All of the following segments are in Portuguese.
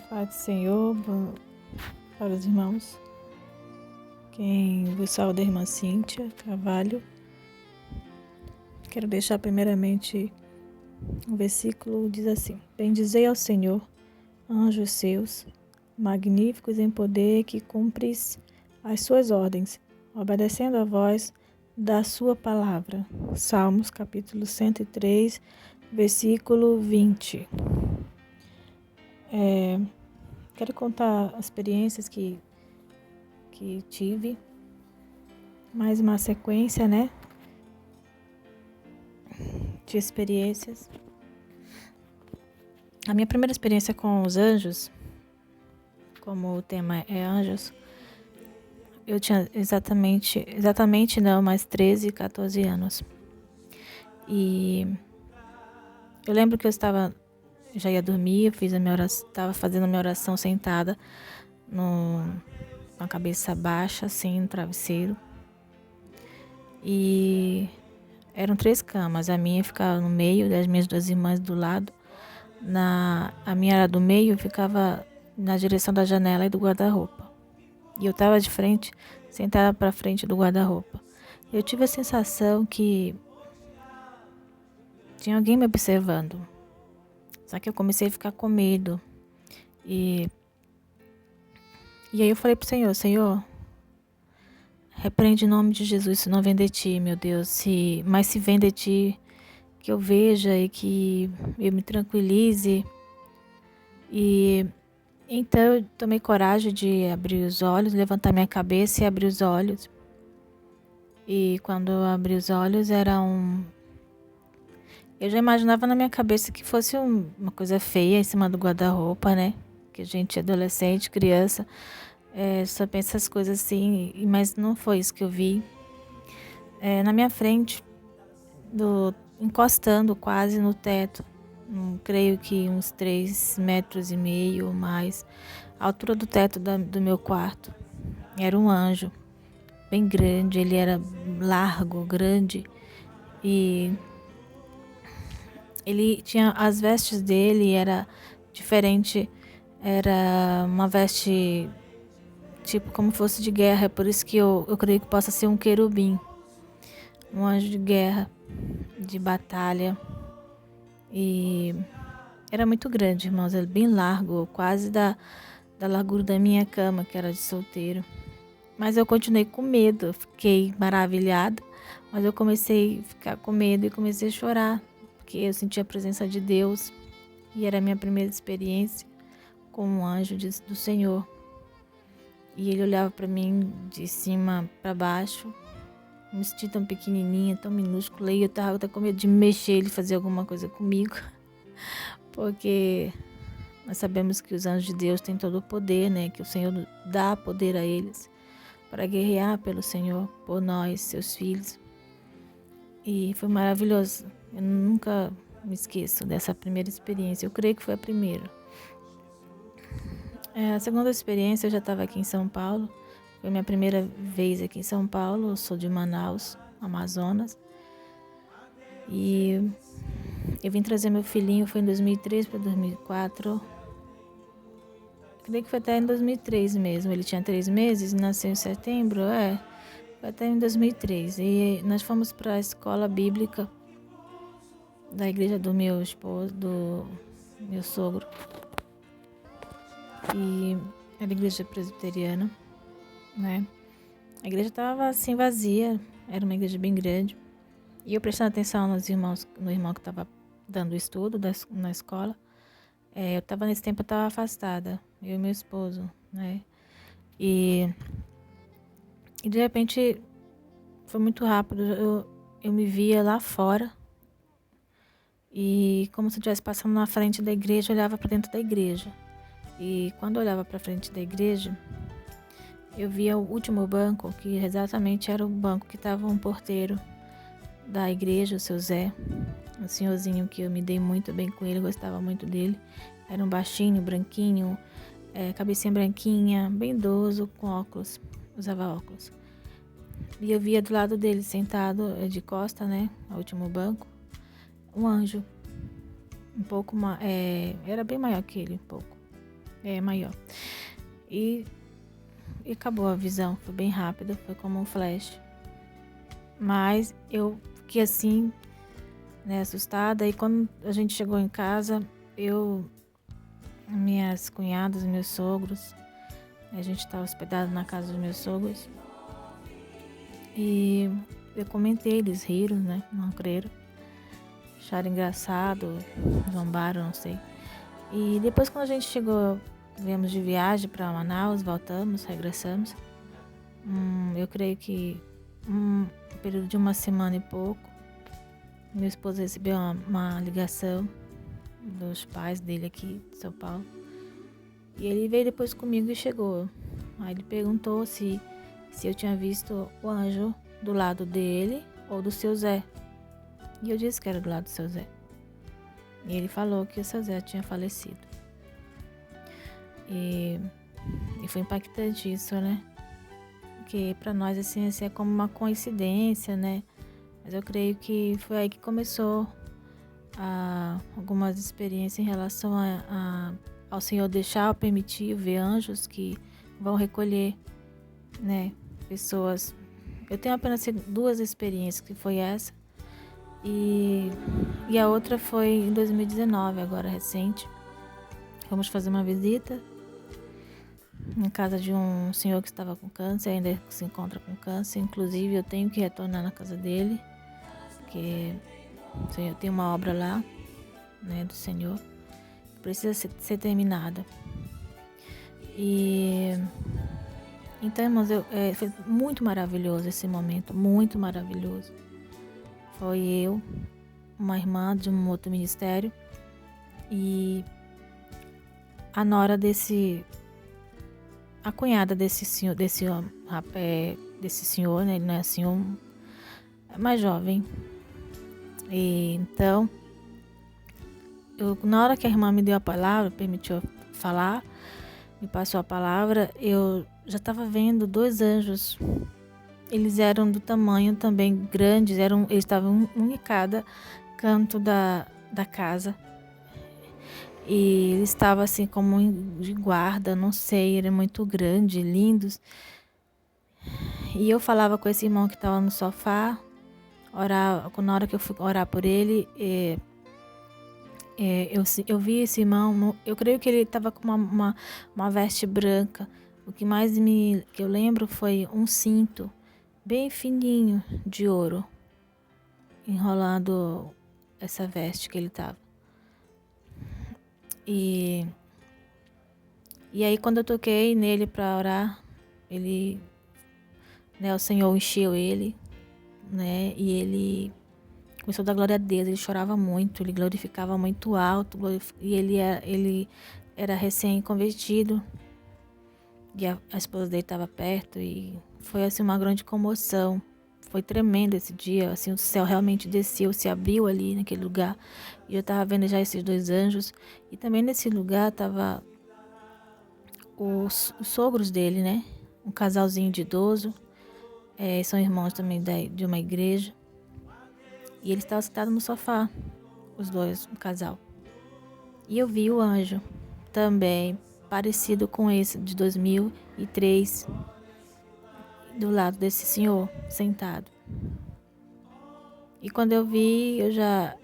Paz do Senhor para os irmãos. Quem vos saúda é a irmã Cíntia Carvalho. Quero deixar primeiramente um versículo, diz assim: Bendizei ao Senhor, anjos seus, magníficos em poder, que cumpris as suas ordens, obedecendo a voz da sua palavra. Salmos capítulo 103, versículo 20. Quero contar as experiências que tive, mais uma sequência, de experiências. A minha primeira experiência com os anjos, como o tema é anjos, eu tinha exatamente não, mas 13, 14 anos. E eu lembro que eu já ia dormir, estava fazendo a minha oração sentada com a cabeça baixa, assim, no travesseiro. E eram 3 camas, a minha ficava no meio, das minhas 2 irmãs do lado. A minha era do meio, ficava na direção da janela e do guarda-roupa. E eu estava de frente, sentada para frente do guarda-roupa. Eu tive a sensação que tinha alguém me observando. Só que eu comecei a ficar com medo. E aí eu falei pro Senhor, repreende em nome de Jesus, se não vem de ti, meu Deus. Mas se vem de ti, que eu veja e que eu me tranquilize. E então eu tomei coragem de abrir os olhos, levantar minha cabeça e abrir os olhos. E quando eu abri os olhos eu já imaginava na minha cabeça que fosse uma coisa feia em cima do guarda-roupa, Que a gente é adolescente, criança, só pensa essas coisas assim, mas não foi isso que eu vi. Na minha frente, encostando quase no teto, creio que uns 3,5 metros ou mais, a altura do teto do meu quarto. Era um anjo, bem grande, ele era largo, grande, e ele tinha as vestes dele, era diferente, era uma veste tipo como fosse de guerra, é por isso que eu creio que possa ser um querubim, um anjo de guerra, de batalha. E era muito grande, irmãos, era bem largo, quase da largura da minha cama, que era de solteiro. Mas eu continuei com medo, fiquei maravilhada, mas eu comecei a ficar com medo e comecei a chorar, porque eu senti a presença de Deus e era a minha primeira experiência com um anjo do Senhor. E ele olhava para mim de cima para baixo, me senti tão pequenininha, tão minúscula, e eu tava com medo de mexer, ele fazer alguma coisa comigo, porque nós sabemos que os anjos de Deus têm todo o poder, que o Senhor dá poder a eles para guerrear pelo Senhor, por nós, seus filhos. E foi maravilhoso. Eu nunca me esqueço dessa primeira experiência. Eu creio que foi a primeira. A segunda experiência, eu já estava aqui em São Paulo. Foi a minha primeira vez aqui em São Paulo. Eu sou de Manaus, Amazonas. E eu vim trazer meu filhinho, foi em 2003 para 2004. Creio que foi até em 2003 mesmo. Ele tinha 3 meses, nasceu em setembro, foi até em 2003. E nós fomos para a escola bíblica da igreja do meu esposo, do meu sogro. E era igreja presbiteriana, A igreja estava assim vazia, era uma igreja bem grande. E eu prestando atenção no irmão que estava dando estudo na escola. Nesse tempo eu estava afastada, eu e meu esposo, E de repente foi muito rápido, eu me via lá fora. E como se eu estivesse passando na frente da igreja, eu olhava para dentro da igreja. E quando eu olhava para frente da igreja, eu via o último banco, que exatamente era o banco que estava um porteiro da igreja, o seu Zé, um senhorzinho que eu me dei muito bem com ele, gostava muito dele. Era um baixinho, branquinho, cabecinha branquinha, bem idoso, com óculos, usava óculos. E eu via do lado dele, sentado de costa, no último banco, um anjo, um pouco era bem maior que ele, um pouco. é maior. E acabou a visão, foi bem rápida, foi como um flash. Mas eu fiquei assim, né, assustada. E quando a gente chegou em casa, minhas cunhadas, meus sogros, a gente estava hospedado na casa dos meus sogros. E eu comentei, eles riram, né, não creram. Acharam engraçado, zombaram, não sei. E depois quando a gente chegou, viemos de viagem para Manaus, voltamos, regressamos. Eu creio que um período de uma semana e pouco, meu esposo recebeu uma ligação dos pais dele aqui de São Paulo. E ele veio depois comigo e chegou. Aí ele perguntou se eu tinha visto o anjo do lado dele ou do seu Zé. E eu disse que era do lado do seu Zé. E ele falou que o seu Zé tinha falecido. E foi impactante isso, né? Porque pra nós assim é como uma coincidência, né? Mas eu creio que foi aí que começou algumas experiências em relação ao Senhor deixar, permitir ver anjos que vão recolher, né, pessoas. Eu tenho apenas 2 experiências, que foi essa e a outra foi em 2019, agora recente. Fomos fazer uma visita em casa de um senhor que estava com câncer, ainda se encontra com câncer. Inclusive eu tenho que retornar na casa dele, porque o Senhor tem uma obra lá, né, do Senhor, que precisa ser terminada. E então, irmãos, foi muito maravilhoso esse momento, muito maravilhoso. Foi eu, uma irmã de um outro ministério e a nora a cunhada desse senhor, né? Ele não é senhor, é mais jovem. E então, na hora que a irmã me deu a palavra, permitiu falar, me passou a palavra, eu já estava vendo 2 anjos. Eles eram do tamanho também grandes, eles estavam um em cada canto da casa. E eles estavam assim como de guarda, não sei, eram muito grandes, lindos. E eu falava com esse irmão que estava no sofá, na hora que eu fui orar por ele, eu vi esse irmão, eu creio que ele estava com uma veste branca. O que mais que eu lembro foi um cinto bem fininho de ouro, enrolando essa veste que ele estava. E aí quando eu toquei nele para orar, ele, né, o Senhor encheu ele, né, e ele começou a dar glória a Deus. Ele chorava muito, ele glorificava muito alto, e ele era recém-convertido, e a esposa dele estava perto, e foi assim uma grande comoção. Foi tremendo esse dia, assim, o céu realmente desceu, se abriu ali naquele lugar. E eu estava vendo já esses 2 anjos. E também nesse lugar tava os sogros dele, né? Um casalzinho de idoso. São irmãos também de uma igreja. E eles estavam sentados no sofá, os 2, um casal. E eu vi o anjo também, parecido com esse de 2003, do lado desse senhor, sentado. E quando eu vi, eu já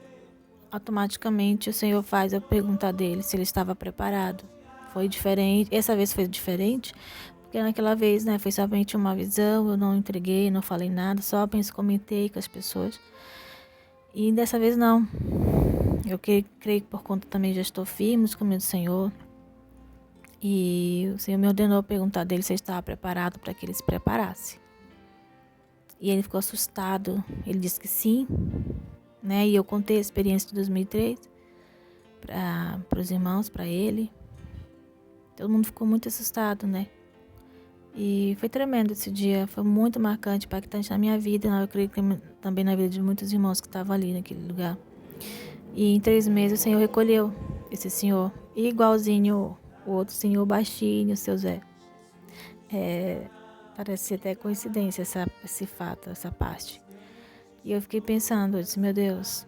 automaticamente o Senhor faz eu perguntar dele se ele estava preparado. Foi diferente, essa vez foi diferente, porque naquela vez, né, foi somente uma visão, eu não entreguei, não falei nada, só apenas comentei com as pessoas. E dessa vez não. Eu creio que por conta também já estou firme nos caminhos do Senhor. E o Senhor me ordenou perguntar dele se ele estava preparado para que ele se preparasse. E ele ficou assustado. Ele disse que sim, né? E eu contei a experiência de 2003 para os irmãos, para ele. Todo mundo ficou muito assustado, né? E foi tremendo esse dia. Foi muito marcante, impactante na minha vida. Eu creio que também na vida de muitos irmãos que estavam ali naquele lugar. E em 3 meses o Senhor recolheu esse senhor. E igualzinho o outro senhor baixinho, o seu Zé. Parece até coincidência esse fato, essa parte. E eu fiquei pensando, eu disse, meu Deus,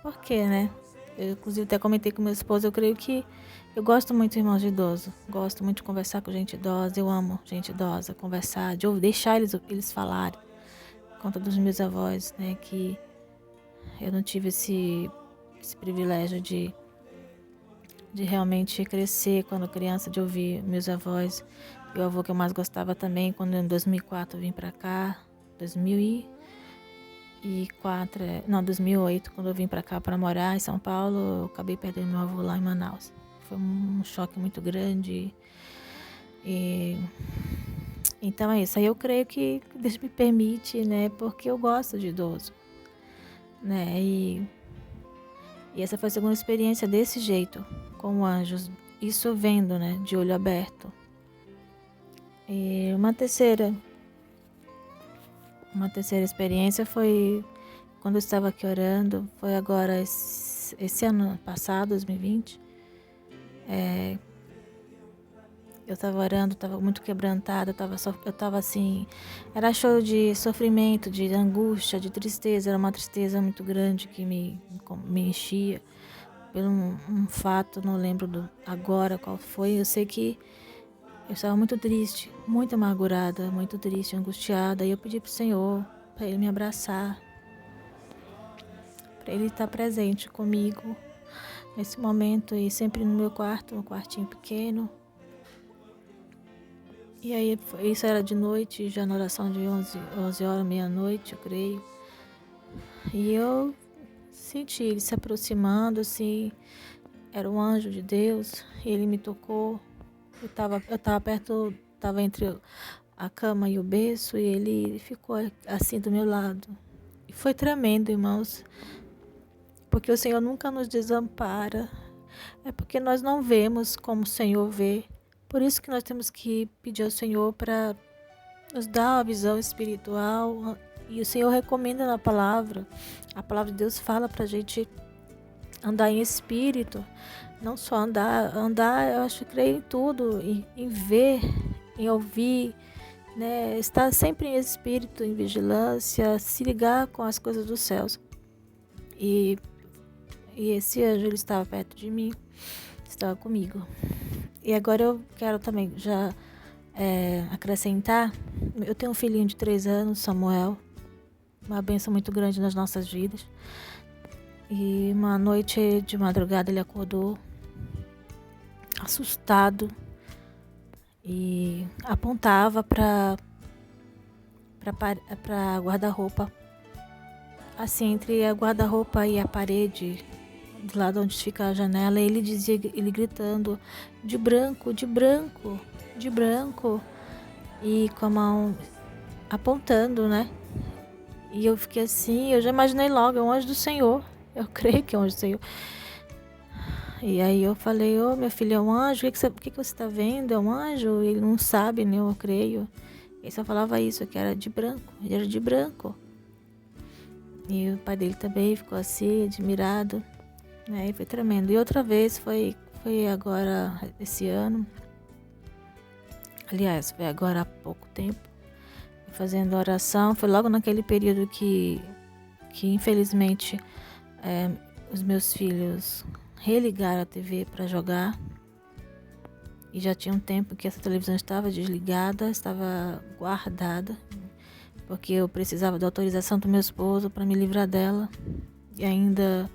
por quê, né? Eu, inclusive, até comentei com meu esposo, eu creio que eu gosto muito de irmãos de idoso. Gosto muito de conversar com gente idosa. Eu amo gente idosa, conversar, de ouvir, deixar eles falarem. Por conta dos meus avós, né? Que eu não tive esse privilégio de realmente crescer quando criança, de ouvir meus avós. E o avô que eu mais gostava também, quando em 2004 eu vim pra cá. 2004, não, 2008, quando eu vim pra cá pra morar em São Paulo, eu acabei perdendo meu avô lá em Manaus. Foi um choque muito grande. E então é isso. Aí eu creio que Deus me permite, né? Porque eu gosto de idoso, né? E essa foi a segunda experiência desse jeito, com anjos. Isso vendo, né? De olho aberto. E uma terceira experiência foi quando eu estava aqui orando. Foi agora esse ano passado, 2020. Eu estava orando, estava muito quebrantada, eu estava assim, era choro de sofrimento, de angústia, de tristeza, era uma tristeza muito grande que me enchia por um fato, não lembro agora qual foi. Eu sei que eu estava muito triste, muito amargurada, muito triste, angustiada, e eu pedi para o Senhor, para Ele me abraçar, para Ele estar presente comigo nesse momento, e sempre no meu quarto, um quartinho pequeno. E aí, isso era de noite, já na oração de 11 horas, meia-noite, eu creio. E eu senti ele se aproximando, assim, era um anjo de Deus, ele me tocou. Eu tava perto, tava entre a cama e o berço, e ele ficou assim do meu lado. E foi tremendo, irmãos, porque o Senhor nunca nos desampara. É porque nós não vemos como o Senhor vê. Por isso que nós temos que pedir ao Senhor para nos dar uma visão espiritual. E o Senhor recomenda na palavra. A palavra de Deus fala para a gente andar em espírito. Não só andar, eu acho que creio em tudo, em ver, em ouvir, né? Estar sempre em espírito, em vigilância, se ligar com as coisas dos céus. E esse anjo, ele estava perto de mim, estava comigo. E agora eu quero também já acrescentar, eu tenho um filhinho de 3 anos, Samuel, uma bênção muito grande nas nossas vidas. E uma noite de madrugada ele acordou assustado e apontava para guarda-roupa, assim, entre a guarda-roupa e a parede, do lado onde fica a janela. Ele dizia, ele gritando, de branco, de branco, de branco, e com a mão apontando, né? E eu fiquei assim, eu já imaginei logo, é um anjo do Senhor. Eu creio que é um anjo do Senhor. E aí eu falei, meu filho, é um anjo? O que você está vendo? É um anjo? Ele não sabe, né? Eu creio. Ele só falava isso, que era de branco. Ele era de branco. E o pai dele também ficou assim, admirado. E foi tremendo. E outra vez foi agora, esse ano. Aliás, foi agora há pouco tempo. Fazendo oração. Foi logo naquele período que infelizmente, os meus filhos religaram a TV para jogar. E já tinha um tempo que essa televisão estava desligada, estava guardada, porque eu precisava da autorização do meu esposo para me livrar dela. E ainda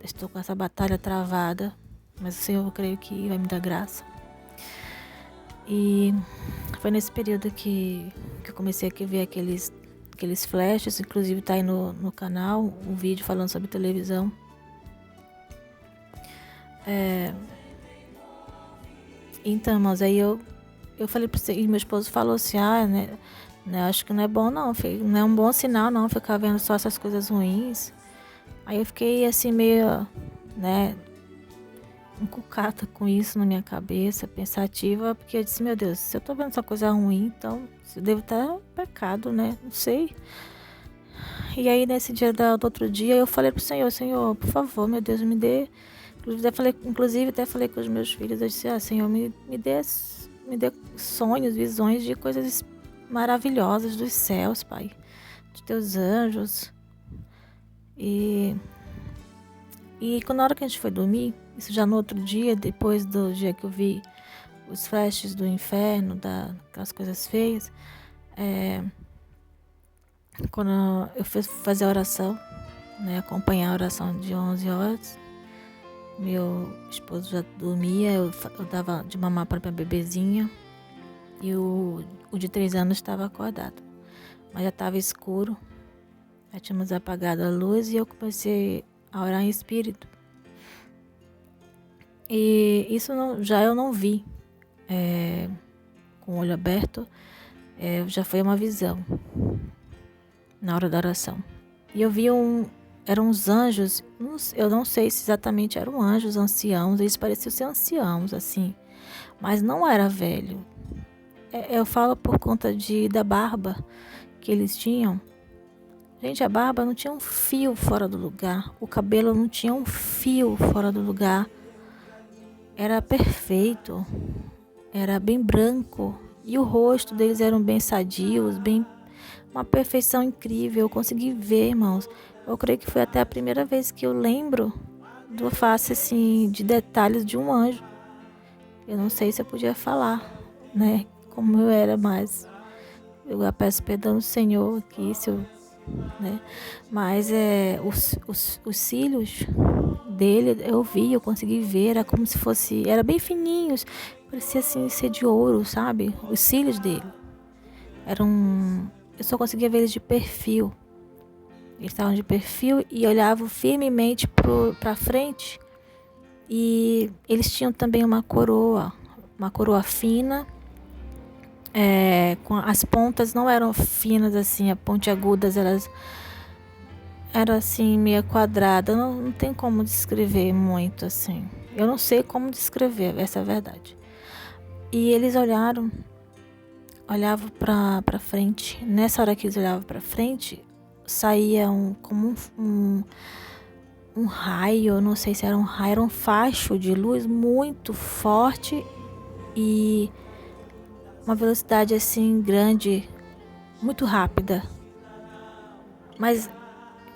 estou com essa batalha travada, mas o Senhor, eu creio que vai me dar graça. E foi nesse período que eu comecei a ver aqueles flashes, inclusive tá aí no canal um vídeo falando sobre televisão. Então, mas aí eu falei pra você, e meu esposo falou assim, né, acho que não é bom não, não é um bom sinal não, ficar vendo só essas coisas ruins. Aí eu fiquei assim meio, né, encucada com isso na minha cabeça, pensativa, porque eu disse, meu Deus, se eu tô vendo essa coisa ruim, então eu devo estar pecado, né, não sei. E aí nesse dia do outro dia eu falei pro Senhor, por favor, meu Deus, me dê. Inclusive até falei com os meus filhos, eu disse, Senhor, me dê sonhos, visões de coisas maravilhosas dos céus, Pai, de teus anjos. E E quando na hora que a gente foi dormir, isso já no outro dia, depois do dia que eu vi os flashes do inferno, daquelas coisas feias, quando eu fui fazer a oração, né, acompanhar a oração de 11 horas, meu esposo já dormia, eu dava de mamar para minha bebezinha e o de 3 anos estava acordado, mas já estava escuro, já tínhamos apagado a luz e eu comecei a orar em espírito. E isso eu não vi com o olho aberto, já foi uma visão na hora da oração. E eu vi eram uns anjos, eu não sei se exatamente eram anjos anciãos, eles pareciam ser anciãos, assim, mas não era velho. Eu falo por conta da barba que eles tinham. Gente, a barba não tinha um fio fora do lugar, o cabelo não tinha um fio fora do lugar, era perfeito, era bem branco, e o rosto deles eram bem sadios, uma perfeição incrível. Eu consegui ver, irmãos. Eu creio que foi até a primeira vez que eu lembro do face, assim, de detalhes de um anjo. Eu não sei se eu podia falar, né, como eu era, mas eu peço perdão ao Senhor aqui, se eu, né, mas os cílios dele eu consegui ver, era como se fosse, era bem fininhos, parecia assim ser de ouro, sabe? Os cílios dele eu só conseguia ver eles de perfil. Eles estavam de perfil e olhavam firmemente para frente. E eles tinham também uma coroa fina. Com as pontas não eram finas assim, pontiagudas, elas eram assim meio quadrada. Não tem como descrever muito assim. Eu não sei como descrever, essa é a verdade. E eles olhavam para frente. Nessa hora que eles olhavam para frente, saía como um raio, não sei se era um raio, era um facho de luz muito forte e uma velocidade assim grande, muito rápida. Mas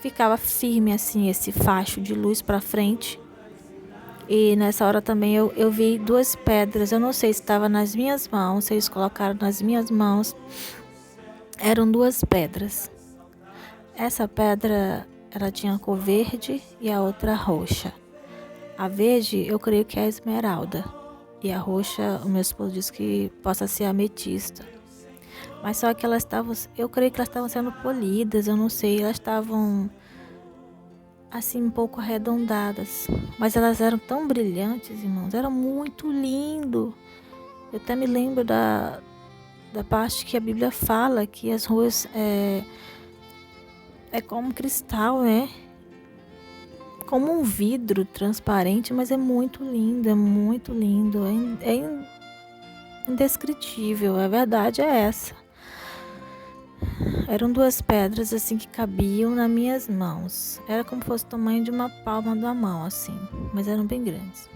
ficava firme assim esse facho de luz para frente. E nessa hora também eu vi 2 pedras, eu não sei se estava nas minhas mãos, se eles colocaram nas minhas mãos. Eram 2 pedras. Essa pedra, ela tinha a cor verde e a outra roxa. A verde, eu creio que é a esmeralda. E a roxa, o meu esposo disse que possa ser a ametista. Mas só que eu creio que elas estavam sendo polidas, eu não sei, elas estavam assim um pouco arredondadas, mas elas eram tão brilhantes, irmãos, era muito lindo. Eu até me lembro da parte que a Bíblia fala que as ruas é como cristal, né? Como um vidro transparente, mas é muito lindo, indescritível, a verdade é essa. Eram 2 pedras assim que cabiam nas minhas mãos. Era como se fosse o tamanho de uma palma da mão, assim, mas eram bem grandes.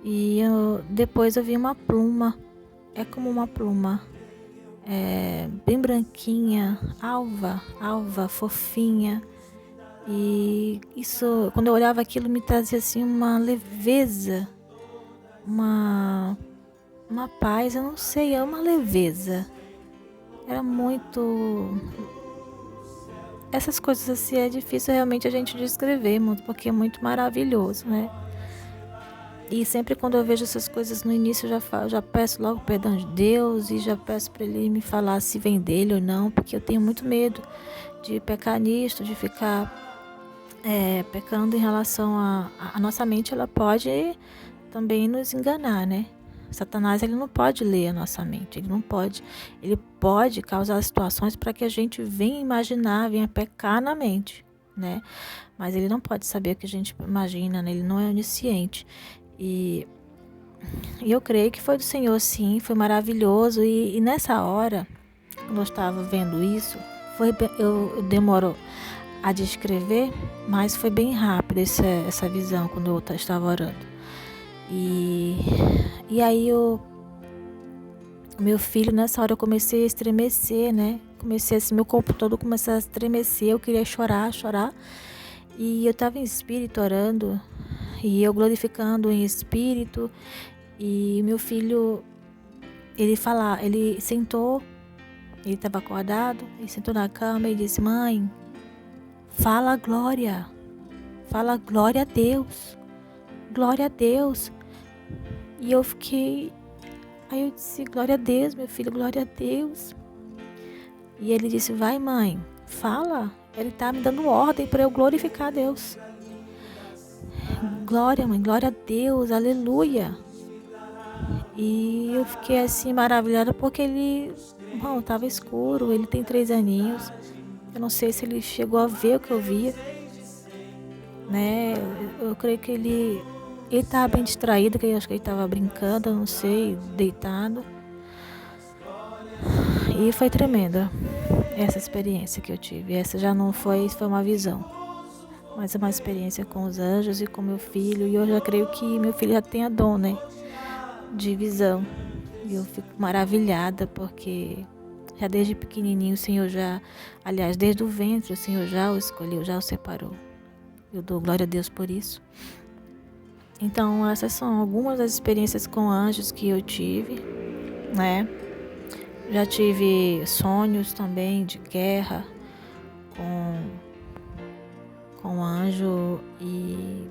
E depois eu vi uma pluma, como uma pluma, bem branquinha, alva, fofinha. E isso, quando eu olhava aquilo, me trazia assim uma leveza, uma paz, eu não sei, é uma leveza. Era muito... Essas coisas assim é difícil realmente a gente descrever, porque é muito maravilhoso, né? E sempre quando eu vejo essas coisas no início, eu já peço logo perdão de Deus e já peço para Ele me falar se vem dele ou não, porque eu tenho muito medo de pecar nisto, de ficar pecando em relação a nossa mente. Ela pode também nos enganar, né? Satanás, ele não pode ler a nossa mente, ele pode causar situações para que a gente venha imaginar, venha pecar na mente, né? Mas ele não pode saber o que a gente imagina, né? Ele não é onisciente. E eu creio que foi do Senhor, sim, foi maravilhoso. E nessa hora, quando eu estava vendo isso, eu demoro a descrever, mas foi bem rápido essa visão quando eu estava orando. E aí o meu filho, nessa hora eu comecei a estremecer, né? Meu corpo todo começou a estremecer, eu queria chorar. E eu estava em espírito orando, e eu glorificando em espírito, e meu filho, ele sentou, ele estava acordado, ele sentou na cama e disse: mãe, fala glória a Deus, glória a Deus. E eu fiquei, aí eu disse: glória a Deus, meu filho, glória a Deus. E ele disse: vai, mãe, fala, ele está me dando ordem para eu glorificar a Deus. Glória, mãe, glória a Deus, aleluia. E eu fiquei assim maravilhada porque ele, estava escuro, ele tem 3 aninhos. Eu não sei se ele chegou a ver o que eu via, né? Eu creio que ele estava bem distraído, que eu acho que ele estava brincando, eu não sei, deitado. E foi tremenda essa experiência que eu tive. Essa já não foi uma visão, mas é uma experiência com os anjos e com meu filho. E eu já creio que meu filho já tem a dom, né, de visão. E eu fico maravilhada porque já desde pequenininho o Senhor aliás, desde o ventre o Senhor já o escolheu, já o separou. Eu dou glória a Deus por isso. Então, essas são algumas das experiências com anjos que eu tive, né? Já tive sonhos também de guerra com anjo e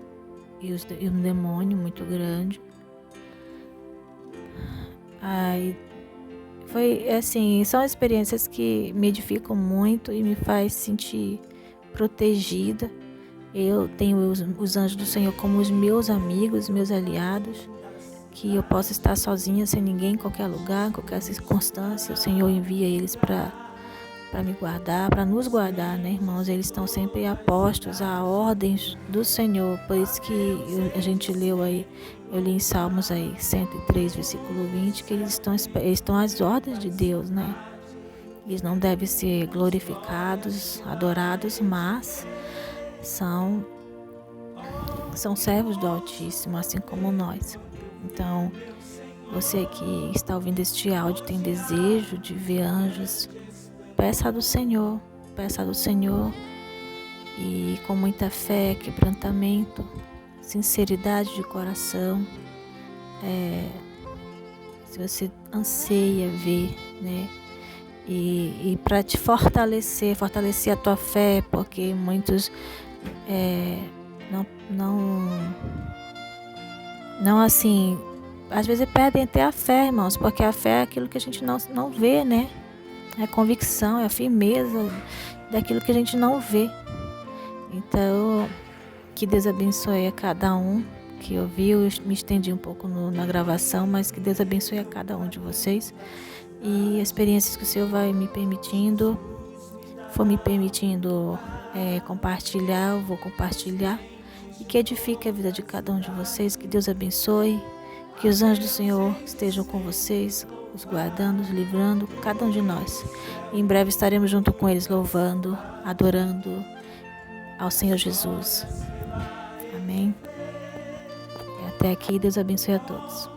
um demônio muito grande. Aí foi assim, são experiências que me edificam muito e me faz sentir protegida. Eu tenho os anjos do Senhor como os meus amigos, meus aliados, que eu posso estar sozinha, sem ninguém, em qualquer lugar, em qualquer circunstância. O Senhor envia eles para me guardar, para nos guardar, né, irmãos? Eles estão sempre apostos a ordens do Senhor. Por isso que a gente leu aí, eu li em Salmos aí, 103, versículo 20, que eles estão às ordens de Deus, né? Eles não devem ser glorificados, adorados, mas são servos do Altíssimo, assim como nós. Então, você que está ouvindo este áudio, tem desejo de ver anjos, peça do Senhor e com muita fé, quebrantamento, sinceridade de coração. Se você anseia ver, né? E para te fortalecer a tua fé, porque muitos não assim, às vezes perdem até a fé, irmãos, porque a fé é aquilo que a gente não vê, né? É a convicção, é a firmeza daquilo que a gente não vê. Então, que Deus abençoe a cada um que ouviu. Eu me estendi um pouco na gravação, mas que Deus abençoe a cada um de vocês. E as experiências que o Senhor vai me permitindo, compartilhar, eu vou compartilhar. E que edifique a vida de cada um de vocês. Que Deus abençoe. Que os anjos do Senhor estejam com vocês, os guardando, os livrando, cada um de nós. E em breve estaremos junto com eles, louvando, adorando ao Senhor Jesus. Amém. E até aqui, Deus abençoe a todos.